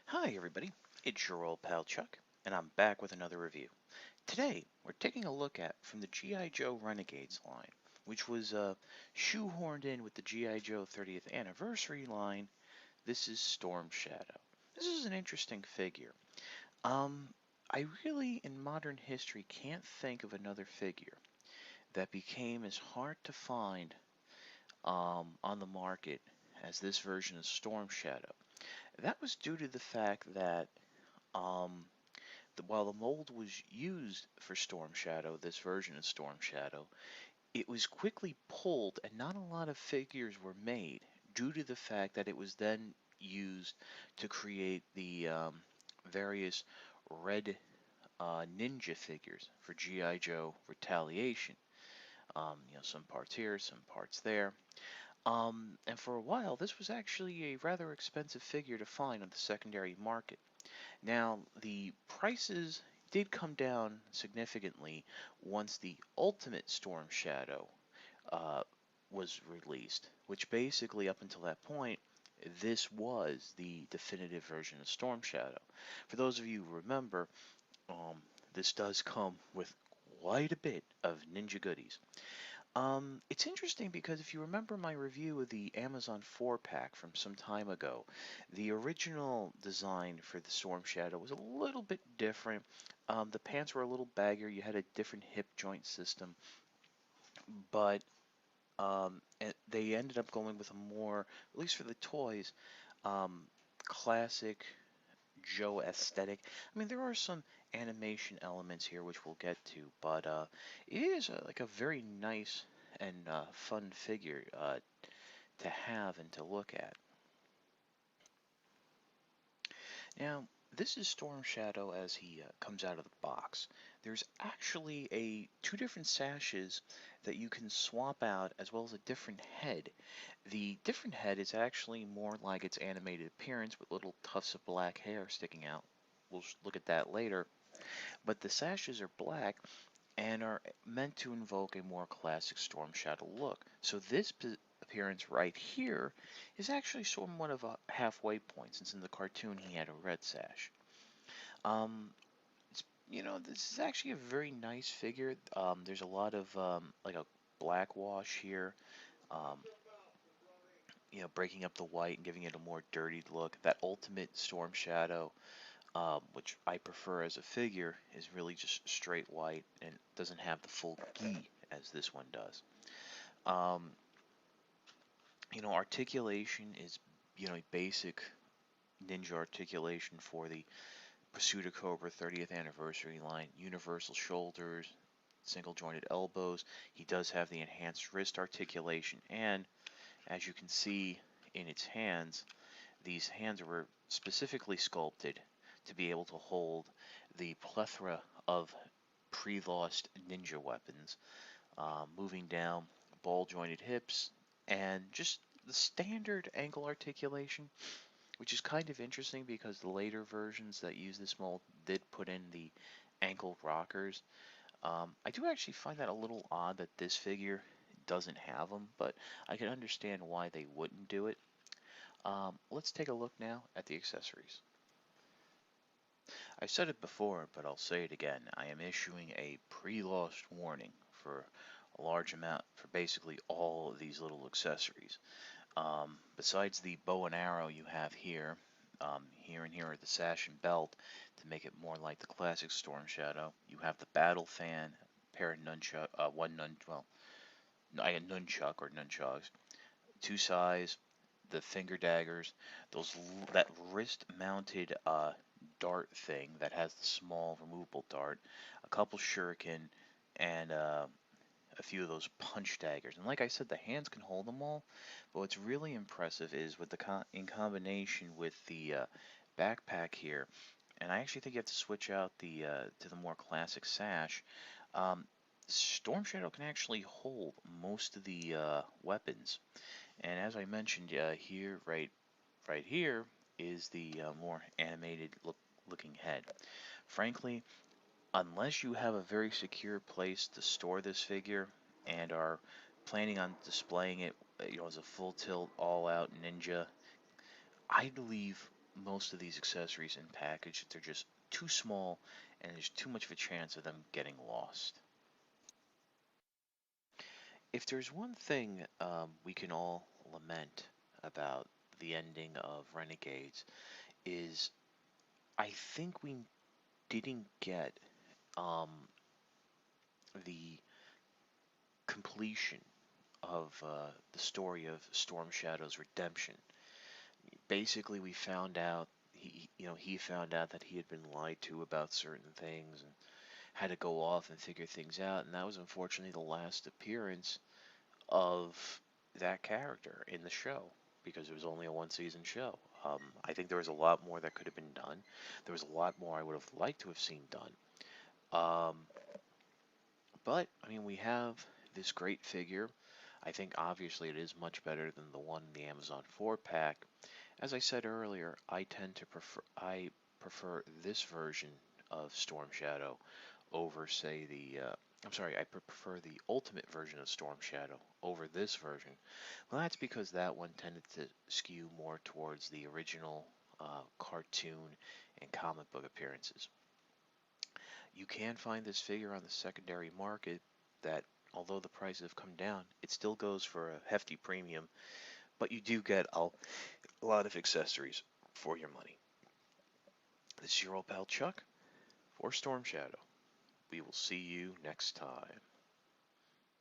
Hi everybody, it's your old pal Chuck, and I'm back with another review. Today, we're taking a look at from the G.I. Joe Renegades line, which was shoehorned in with the G.I. Joe 30th anniversary line. This is Storm Shadow. This is an interesting figure. Um, I really, in modern history, can't think of another figure that became as hard to find on the market as this version of Storm Shadow. That was due to the fact that um, while the mold was used for Storm Shadow, this version of Storm Shadow, it was quickly pulled and not a lot of figures were made due to the fact that it was then used to create the various red ninja figures for G.I. Joe Retaliation. Some parts here, some parts there. And for a while, this was actually a rather expensive figure to find on the secondary market. Now, the prices did come down significantly once the Ultimate Storm Shadow uh, was released, which basically, up until that point, this was the definitive version of Storm Shadow. For those of you who remember, this does come with quite a bit of ninja goodies. It's interesting because if you remember my review of the Amazon 4-pack from some time ago, the original design for the Storm Shadow was a little bit different. The pants were a little baggier. You had a different hip joint system, but they ended up going with a more, at least for the toys, um, classic Joe aesthetic. I mean, there are some animation elements here which we'll get to, but it is like a very nice and fun figure to have and to look at. Now, this is Storm Shadow as he comes out of the box. There's actually two different sashes that you can swap out, as well as a different head. The different head is actually more like its animated appearance with little tufts of black hair sticking out. We'll look at that later. But the sashes are black and are meant to invoke a more classic Storm Shadow look. So this appearance right here is actually somewhat of a halfway point, since in the cartoon he had a red sash. Um, this is actually a very nice figure. There's a lot of like a black wash here. Um, breaking up the white and giving it a more dirty look. That ultimate Storm Shadow, which I prefer as a figure, is really just straight white and doesn't have the full gi as this one does. Um, Articulation is, basic ninja articulation for the Pursuit of Cobra 30th anniversary line. Universal shoulders, single jointed elbows. He does have the enhanced wrist articulation, and as you can see in its hands, these hands were specifically sculpted to be able to hold the plethora of pre-lost ninja weapons, moving down ball jointed hips, and just the standard ankle articulation, which is kind of interesting because the later versions that use this mold did put in the ankle rockers. I do actually find that a little odd that this figure doesn't have them, but I can understand why they wouldn't do it. Let's take a look now at the accessories. I said it before, but I'll say it again. I am issuing a pre-lost warning for a large amount, for basically all of these little accessories. Besides the bow and arrow you have here, here and here are the sash and belt to make it more like the classic Storm Shadow. You have the battle fan, pair of nunchuck, I got nunchuck or nunchucks, two sides, the finger daggers, that wrist-mounted dart thing that has the small removable dart, a couple shuriken, and a few of those punch daggers. And like I said, the hands can hold them all. But what's really impressive is with in combination with the backpack here, and I actually think you have to switch out to the more classic sash. Um, Storm Shadow can actually hold most of the weapons, and as I mentioned here, right here is the more animated looking head. Frankly, unless you have a very secure place to store this figure and are planning on displaying it, as a full tilt, all out ninja, I'd leave most of these accessories in package, they're just too small and there's too much of a chance of them getting lost. If there's one thing we can all lament about the ending of Renegades is I think we didn't get um, the completion of the story of Storm Shadow's redemption. Basically, we found out he found out that he had been lied to about certain things and had to go off and figure things out, and that was unfortunately the last appearance of that character in the show because it was only a one-season show. I think there was a lot more that could have been done. There was a lot more I would have liked to have seen done. Um, but I mean, we have this great figure. I think obviously it is much better than the one in the Amazon 4-pack. As I said earlier, I prefer this version of Storm Shadow over, say, I'm sorry, I prefer the ultimate version of Storm Shadow over this version. Well, that's because that one tended to skew more towards the original cartoon and comic book appearances. You can find this figure on the secondary market that, although the prices have come down, it still goes for a hefty premium, but you do get a lot of accessories for your money. This is your old pal Chuck for Storm Shadow. We will see you next time.